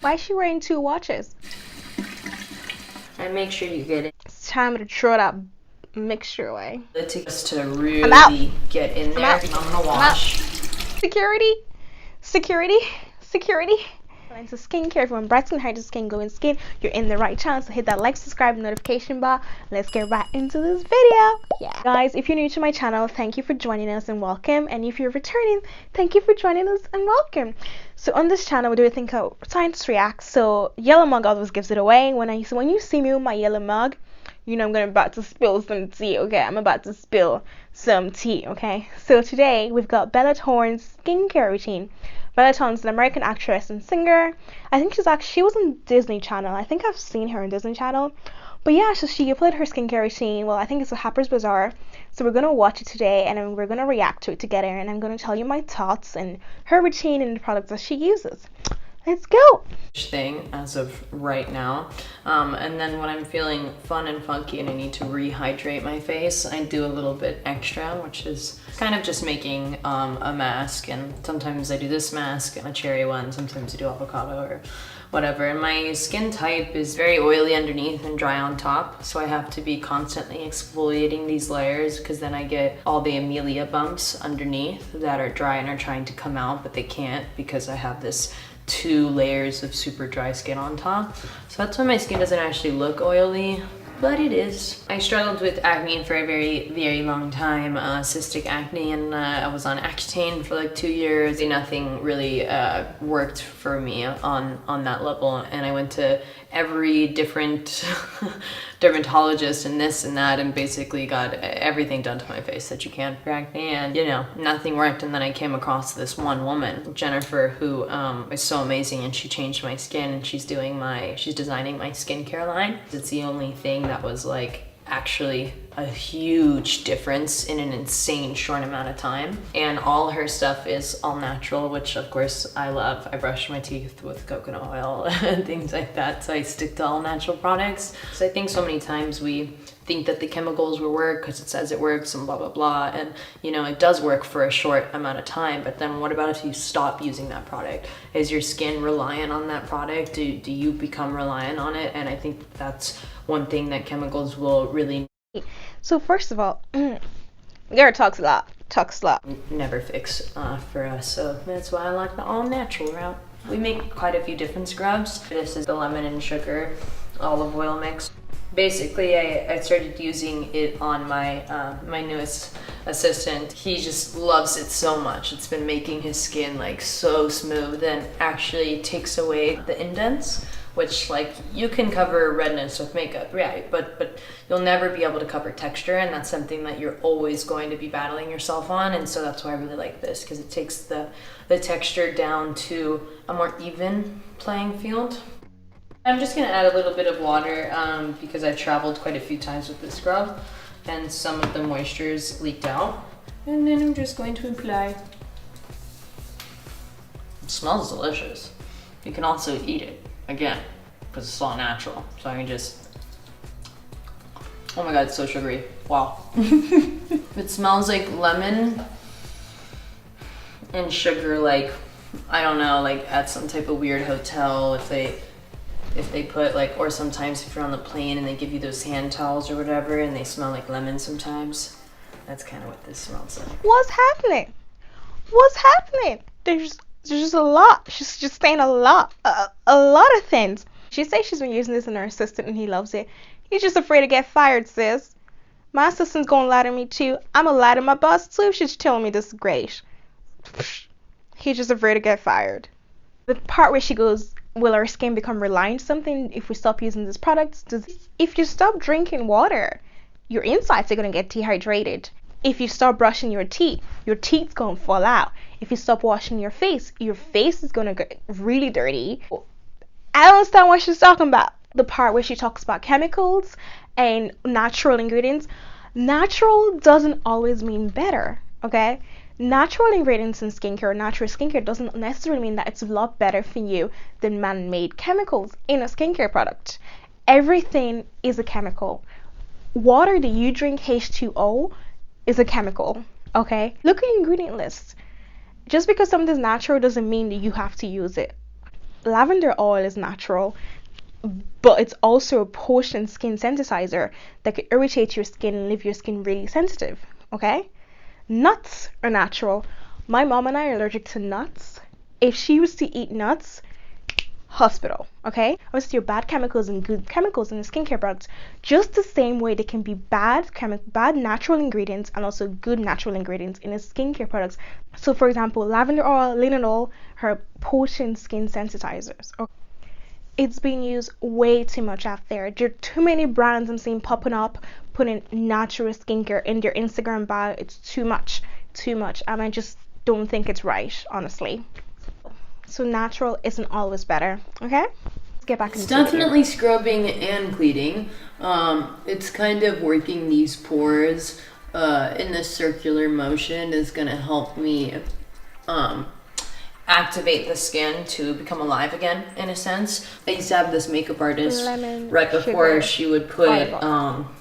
Why is she wearing two watches? And make sure you get it. It's time to throw that mixture away. It takes to really get in there. I'm gonna wash. Security, security, security. Valento Skincare, everyone, bright skin, hydrated skin, glowing skin. You're in the right channel, so hit that like, subscribe, notification bar. Let's get right into this video. Yeah, guys, if you're new to my channel, thank you for joining us and welcome. And if you're returning, thank you for joining us and welcome. So on this channel, we do a thing called Science Reacts. So yellow mug always gives it away. When you see me with my yellow mug, you know I'm about to spill some tea. Okay, I'm about to spill some tea. Okay, so today we've got Bella Thorne's skincare routine. Bella Thorne's an American actress and singer. I think she was on Disney Channel. I think I've seen her on Disney Channel. But yeah, so she uploaded her skincare routine. Well, I think it's a Harper's Bazzar. So we're gonna watch it today, and then we're gonna react to it together. And I'm gonna tell you my thoughts and her routine and the products that she uses. Let's go. Thing as of right now, and then when I'm feeling fun and funky and I need to rehydrate my face, I do a little bit extra, which is kind of just making a mask. And sometimes I do this mask and a cherry one, sometimes I do avocado or whatever. And my skin type is very oily underneath and dry on top, so I have to be constantly exfoliating these layers, because then I get all the amelia bumps underneath that are dry and are trying to come out, but they can't because I have this 2 layers of super dry skin on top. So that's why my skin doesn't actually look oily, but it is. I struggled with acne for a very long time, cystic acne, and I was on Accutane for like 2 years. Nothing really worked for me on that level, and I went to every different dermatologist and this and that, and basically got everything done to my face that you can for acne, and you know, nothing worked. And then I came across this one woman, Jennifer, who is so amazing, and she changed my skin, and she's designing my skincare line. It's the only thing that was like actually a huge difference in an insane short amount of time. And all her stuff is all natural, which of course I love. I brush my teeth with coconut oil and things like that, so I stick to all natural products. So I think so many times we think that the chemicals will work because it says it works and blah blah blah, and you know, it does work for a short amount of time, but then what about if you stop using that product? Is your skin reliant on that product? Do you become reliant on it? And I think that's one thing that chemicals will really So first of all, girl talks a lot. Never fix for us, so that's why I like the all natural route. We make quite a few different scrubs. This is the lemon and sugar olive oil mix. Basically, I started using it on my my newest assistant. He just loves it so much. It's been making his skin like so smooth, and actually takes away the indents, which like you can cover redness with makeup, right? But you'll never be able to cover texture, and that's something that you're always going to be battling yourself on. And so that's why I really like this, because it takes the texture down to a more even playing field. I'm just gonna add a little bit of water because I've traveled quite a few times with this scrub, and some of the moisture's leaked out. And then I'm just going to apply. It smells delicious. You can also eat it, again, because it's all natural. So I can just, oh my god, it's so sugary. Wow. It smells like lemon and sugar, like, I don't know, like at some type of weird hotel, if they put like, or sometimes if you're on the plane and they give you those hand towels or whatever, and they smell like lemon sometimes. That's kind of what this smells like. What's happening? What's happening? There's just a lot. She's just saying a lot of things. She says she's been using this in her assistant and he loves it. He's just afraid to get fired, sis. My assistant's gonna lie to me too. I'm gonna lie to my boss too if she's telling me this is great. He's just afraid to get fired. The part where she goes, will our skin become reliant on something if we stop using this product? If you stop drinking water, your insides are gonna get dehydrated. If you stop brushing your teeth's gonna fall out. If you stop washing your face is gonna get really dirty. I don't understand what she's talking about. The part where she talks about chemicals and natural ingredients. Natural doesn't always mean better, okay? Natural ingredients in skincare, natural skincare doesn't necessarily mean that it's a lot better for you than man-made chemicals in a skincare product. Everything is a chemical. Water that you drink, H2O, is a chemical, okay? Look at the ingredient list. Just because something's natural doesn't mean that you have to use it. lavender oil is natural, but it's also a potent skin sensitizer that could irritate your skin and leave your skin really sensitive. Okay? Nuts are natural. My mom and I are allergic to nuts. If she was to eat nuts, hospital. Okay? Obviously, your bad chemicals and good chemicals in the skincare products, just the same way they can be bad natural ingredients and also good natural ingredients in the skincare products. So, for example, lavender oil, linalool are potent skin sensitizers. Okay? It's being used way too much out there. There are too many brands I'm seeing popping up, putting natural skincare in their Instagram bio. It's too much, and I just don't think it's right, honestly. So natural isn't always better. Okay, let's get back into it. It's definitely scrubbing and cleaning. It's kind of working these pores in this circular motion is going to help me activate the skin to become alive again, in a sense. I used to have this makeup artist right before she would put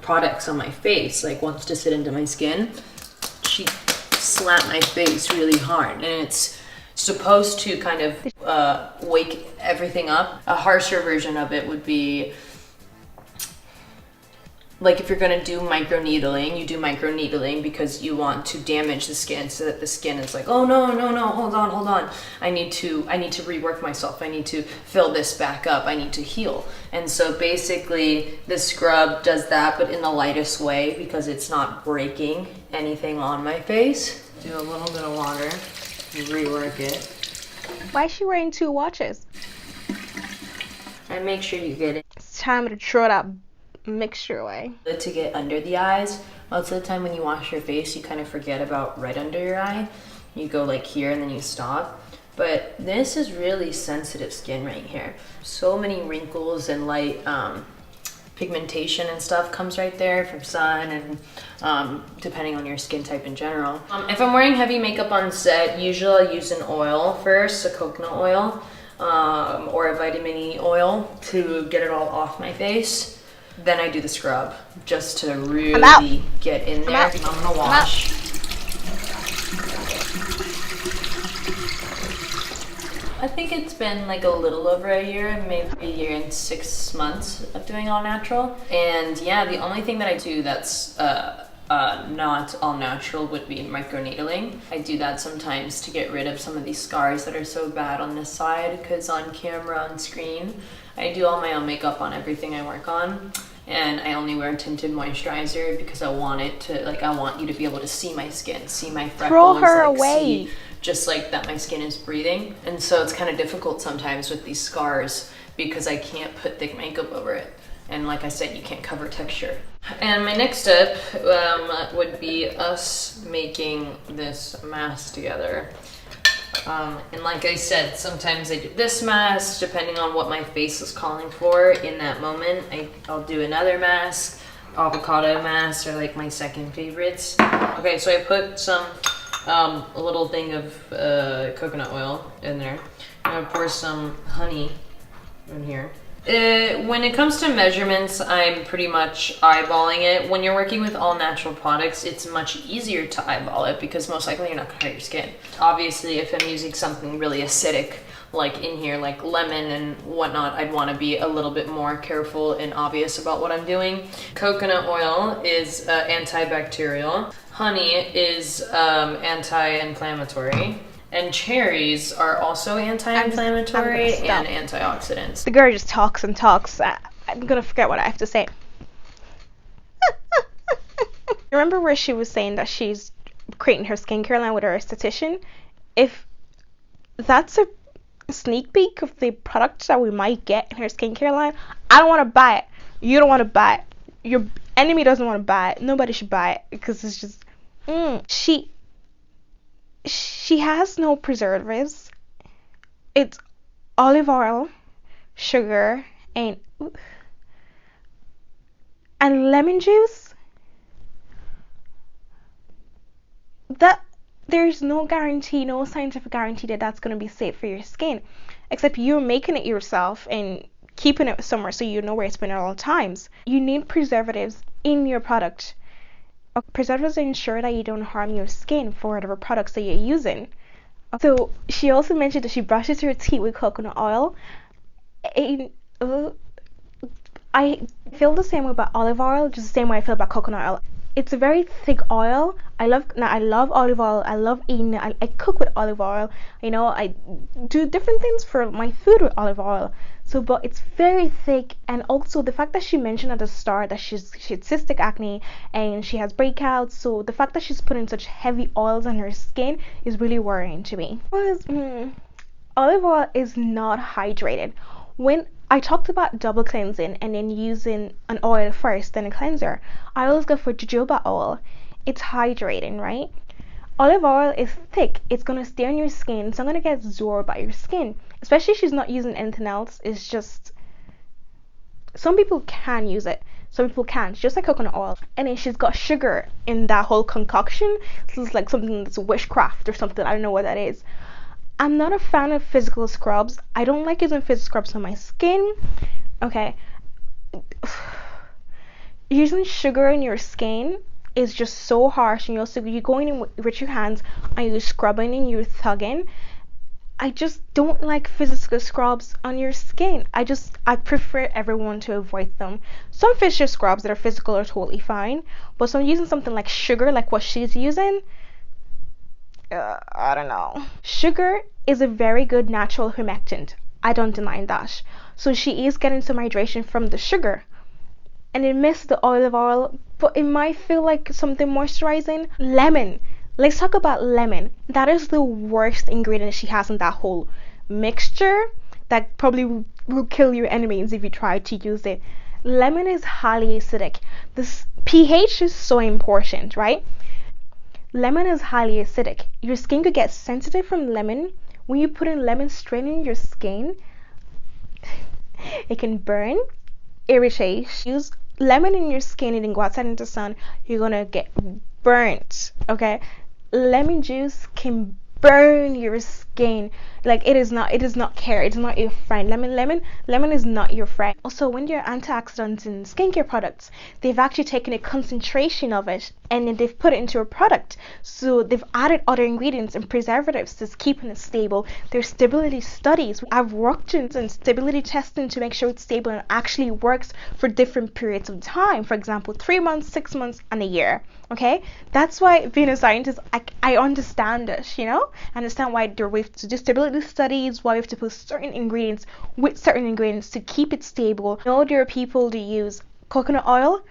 products on my face, like wants to sit into my skin. She slapped my face really hard, and it's supposed to kind of wake everything up. A harsher version of it would be like if you're gonna do microneedling, you do microneedling because you want to damage the skin so that the skin is like, oh no, hold on. I need to rework myself. I need to fill this back up. I need to heal. And so basically the scrub does that, but in the lightest way because it's not breaking anything on my face. Do a little bit of water, rework it. Why is she wearing 2 watches? And make sure you get it. It's time to throw that mixture away. To get under the eyes. Most of the time when you wash your face, you kind of forget about right under your eye. You go like here and then you stop. But this is really sensitive skin right here. So many wrinkles and light pigmentation and stuff comes right there from sun and depending on your skin type in general. If I'm wearing heavy makeup on set, usually I use an oil first, a coconut oil or a vitamin E oil to get it all off my face. Then I do the scrub just to really get in there. I'm gonna wash. I think it's been like a little over a year, maybe a year and 6 months of doing all natural. And yeah, the only thing that I do that's not all natural would be microneedling. I do that sometimes to get rid of some of these scars that are so bad on this side, because on camera, on screen, I do all my own makeup on everything I work on. And I only wear tinted moisturizer because I want it to, like, I want you to be able to see my skin, see my freckles. Throw her like, away. See just like that my skin is breathing. And so it's kind of difficult sometimes with these scars because I can't put thick makeup over it. And like I said, you can't cover texture. And my next step would be us making this mask together. And like I said, sometimes I do this mask depending on what my face is calling for in that moment. I'll do another mask. Avocado masks are like my second favorites. Okay, so I put some a little thing of coconut oil in there. I'm gonna pour some honey in here. When it comes to measurements, I'm pretty much eyeballing it. When you're working with all natural products, it's much easier to eyeball it because most likely you're not gonna hurt your skin. Obviously, if I'm using something really acidic, like in here, like lemon and whatnot, I'd want to be a little bit more careful and obvious about what I'm doing. Coconut oil is antibacterial. Honey is anti-inflammatory. And cherries are also anti-inflammatory and antioxidants. The girl just talks and talks. I'm gonna forget what I have to say. Remember where she was saying that she's creating her skincare line with her esthetician? If that's a sneak peek of the products that we might get in her skincare line, I don't want to buy it. You don't want to buy it. Your enemy doesn't want to buy it. Nobody should buy it because it's just She has no preservatives. It's olive oil, sugar, and lemon juice. That there's no guarantee, no scientific guarantee that that's going to be safe for your skin, except you're making it yourself and keeping it somewhere so you know where it's been at all times. You need preservatives in your product. Preservatives ensure that you don't harm your skin for whatever products that you're using. So she also mentioned that she brushes her teeth with coconut oil. And, I feel the same way about olive oil, just the same way I feel about coconut oil. It's a very thick oil. I love olive oil. I love eating it. I cook with olive oil. You know, I do different things for my food with olive oil. So, but it's very thick, and also the fact that she mentioned at the start that she had cystic acne and she has breakouts. So the fact that she's putting such heavy oils on her skin is really worrying to me. Olive oil is not hydrated. When I talked about double cleansing and then using an oil first, then a cleanser, I always go for jojoba oil. It's hydrating, right? Olive oil is thick. It's gonna stay on your skin. It's not gonna get absorbed by your skin. Especially if she's not using anything else. It's just some people can use it. Some people can't. Just like coconut oil. And then she's got sugar in that whole concoction. So it's like something that's witchcraft or something. I don't know what that is. I'm not a fan of physical scrubs. I don't like using physical scrubs on my skin. Okay. Using sugar in your skin is just so harsh, and you're going in with your hands and you're scrubbing and you're thugging. I just don't like physical scrubs on your skin. I prefer everyone to avoid them. Some physical scrubs that are physical are totally fine, but some using something like sugar, like what she's using, I don't know. Sugar is a very good natural humectant. I don't deny that. So she is getting some hydration from the sugar. And it missed the olive oil, but it might feel like something moisturizing. Lemon. Let's talk about lemon. That is the worst ingredient she has in that whole mixture. That probably will kill your enemies if you try to use it. Lemon is highly acidic. This pH is so important, right? Lemon is highly acidic. Your skin could get sensitive from lemon. When you put in lemon straight in your skin, it can burn, irritate. Use lemon in your skin and then go outside into the sun, you're gonna get burnt. Okay, lemon juice can burn your skin. Like it does not care. It's not your friend. Lemon is not your friend. Also, when there are antioxidants in skincare products, they've actually taken a concentration of it and then they've put it into a product. So they've added other ingredients and preservatives to keeping it stable. There's stability studies. I've worked in stability testing to make sure it's stable and actually works for different periods of time. For example, 3 months, 6 months, and a year. Okay, that's why being a scientist, I understand it, you know? I understand why there are to do stability studies, why we have to put certain ingredients with certain ingredients to keep it stable. I know there are people that use coconut oil,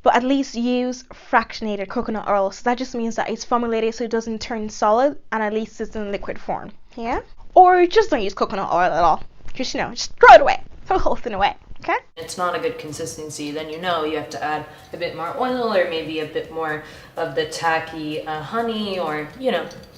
but at least use fractionated coconut oil. So that just means that it's formulated so it doesn't turn solid and at least it's in liquid form. Yeah? Or just don't use coconut oil at all. Just, just throw it away. Throw the whole thing away. Okay? It's not a good consistency, then you have to add a bit more oil or maybe a bit more of the tacky honey, or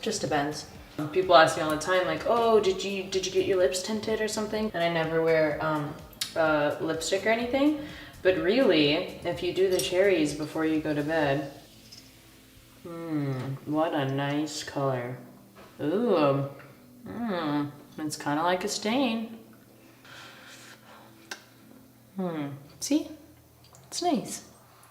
just depends. People ask me all the time, like, oh, did you get your lips tinted or something? And I never wear lipstick or anything, but really, if you do the cherries before you go to bed, what a nice color. Ooh, it's kind of like a stain. See? It's nice.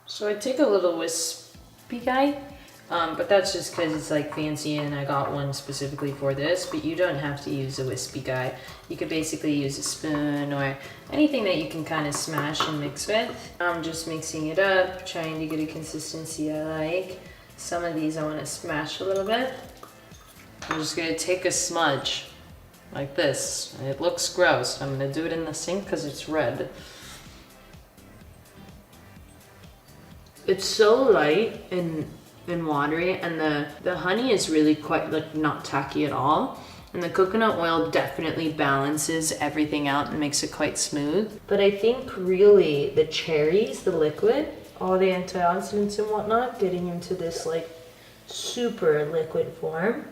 So I take a little wispy guy, but that's just because it's like fancy and I got one specifically for this, but you don't have to use a wispy guy. You could basically use a spoon or anything that you can kind of smash and mix with. I'm just mixing it up, trying to get a consistency I like. Some of these I want to smash a little bit. I'm just going to take a smudge like this. It looks gross. I'm going to do it in the sink because it's red. It's so light and watery, and the honey is really quite like not tacky at all, and the coconut oil definitely balances everything out and makes it quite smooth. But I think really the cherries, the liquid, all the antioxidants and whatnot, getting into this like super liquid form,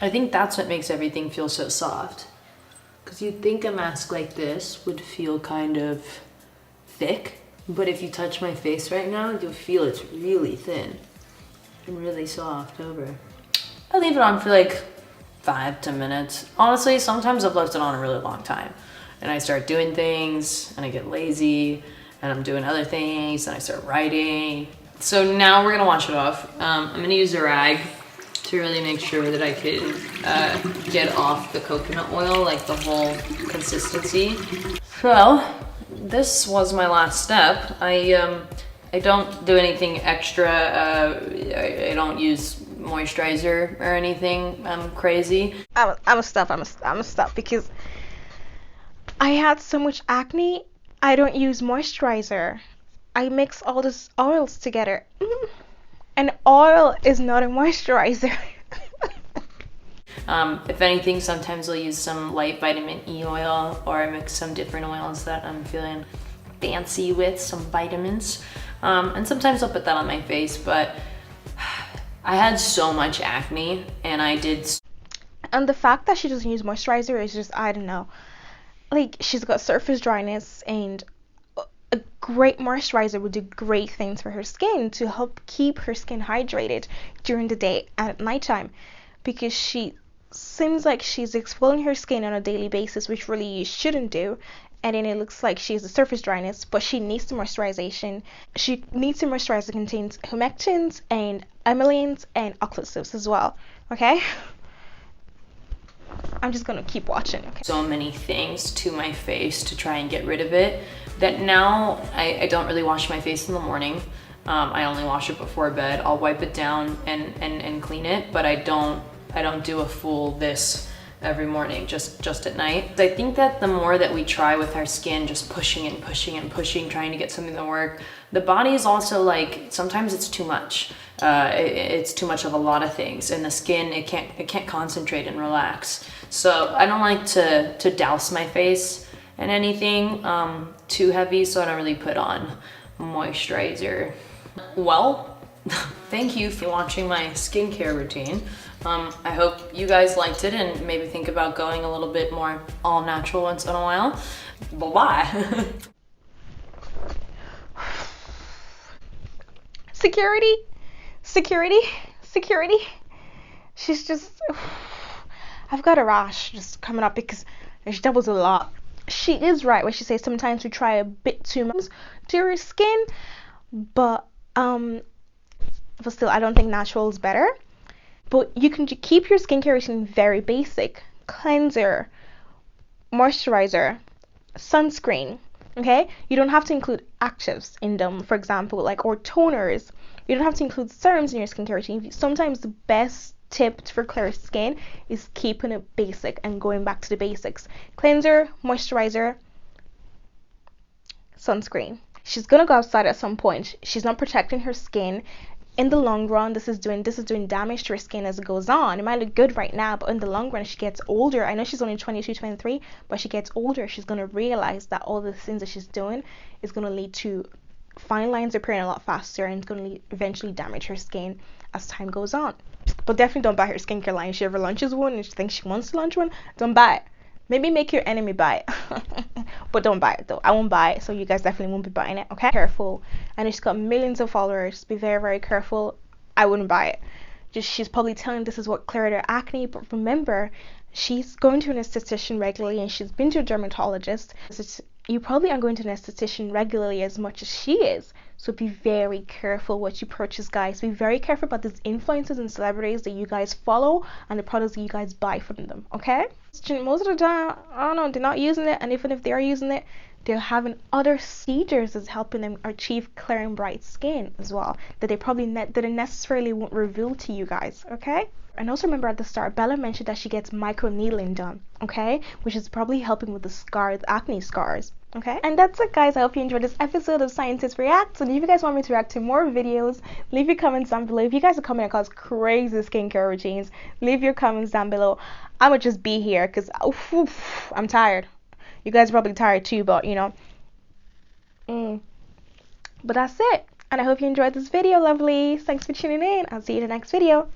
I think that's what makes everything feel so soft. Because you'd think a mask like this would feel kind of thick, but if you touch my face right now, you'll feel it's really thin and really soft over. I leave it on for like 5 to 10 minutes. Honestly, sometimes I've left it on a really long time and I start doing things and I get lazy and I'm doing other things and I start writing. So now we're gonna wash it off. I'm gonna use a rag to to really make sure that I could get off the coconut oil, like the whole consistency. So this was my last step. I don't do anything extra. I don't use moisturizer or anything crazy. I'm a stop because I had so much acne. I don't use moisturizer. I mix all these oils together. And oil is not a moisturizer. If anything, sometimes I'll use some light vitamin E oil, or I mix some different oils that I'm feeling fancy with, some vitamins. And sometimes I'll put that on my face, but I had so much acne and I did. And the fact that she doesn't use moisturizer is just, I don't know. Like, she's got surface dryness, and a great moisturizer would do great things for her skin to help keep her skin hydrated during the day and at nighttime, because she seems like she's exfoliating her skin on a daily basis, which really you shouldn't do. And then it looks like she has a surface dryness, but she needs the moisturization. She needs a moisturizer that contains humectants and amylins and oxalatives as well. Okay? I'm just gonna keep watching. Okay? So many things to my face to try and get rid of it that now I don't really wash my face in the morning. I only wash it before bed. I'll wipe it down and clean it, but I don't do a full this every morning, just at night. I think that the more that we try with our skin, just pushing and pushing and pushing, trying to get something to work, the body is also like, sometimes it's too much. It's too much of a lot of things, and the skin, it can't concentrate and relax. So I don't like to douse my face in anything too heavy, so I don't really put on moisturizer. Well, thank you for watching my skincare routine. I hope you guys liked it and maybe think about going a little bit more all natural once in a while. Bye-bye. Security. She's just, I've got a rash just coming up because she doubles a lot. She is right when she says sometimes we try a bit too much to her skin, but still, I don't think natural is better. But you can keep your skincare routine very basic: cleanser, moisturizer, sunscreen. Okay, you don't have to include actives in them, for example, like, or toners. You don't have to include serums in your skincare routine. Sometimes the best tip for clear skin is keeping it basic and going back to the basics: cleanser, moisturizer, sunscreen. She's gonna go outside at some point. She's not protecting her skin. In the long run, this is doing damage to her skin as it goes on. It might look good right now, but in the long run, as she gets older, I know she's only 22, 23, but she gets older, she's going to realize that all the things that she's doing is going to lead to fine lines appearing a lot faster, and it's going to eventually damage her skin as time goes on. But definitely don't buy her skincare line. If she ever launches one and she thinks she wants to launch one, don't buy it. Maybe make your enemy buy it. But don't buy it though. I won't buy it, so you guys definitely won't be buying it, okay? Careful. And she's got millions of followers. Be very, very careful. I wouldn't buy it. She's probably telling this is what cleared her acne, but remember, she's going to an esthetician regularly and she's been to a dermatologist. You probably aren't going to an esthetician regularly as much as she is. So be very careful what you purchase, guys. Be very careful about these influencers and celebrities that you guys follow and the products that you guys buy from them, okay? Most of the time, I don't know, they're not using it, and even if they are using it, they're having other procedures that's helping them achieve clear and bright skin as well, that they probably that necessarily won't reveal to you guys, okay? And also remember, at the start, Bella mentioned that she gets micro needling done, okay? Which is probably helping with the acne scars, okay? And that's it, guys. I hope you enjoyed this episode of Scientists React. And if you guys want me to react to more videos, leave your comments down below. If you guys are coming across crazy skincare routines, leave your comments down below. I would just be here because I'm tired. You guys are probably tired too, but you know. But that's it. And I hope you enjoyed this video, lovelies. Thanks for tuning in. I'll see you in the next video.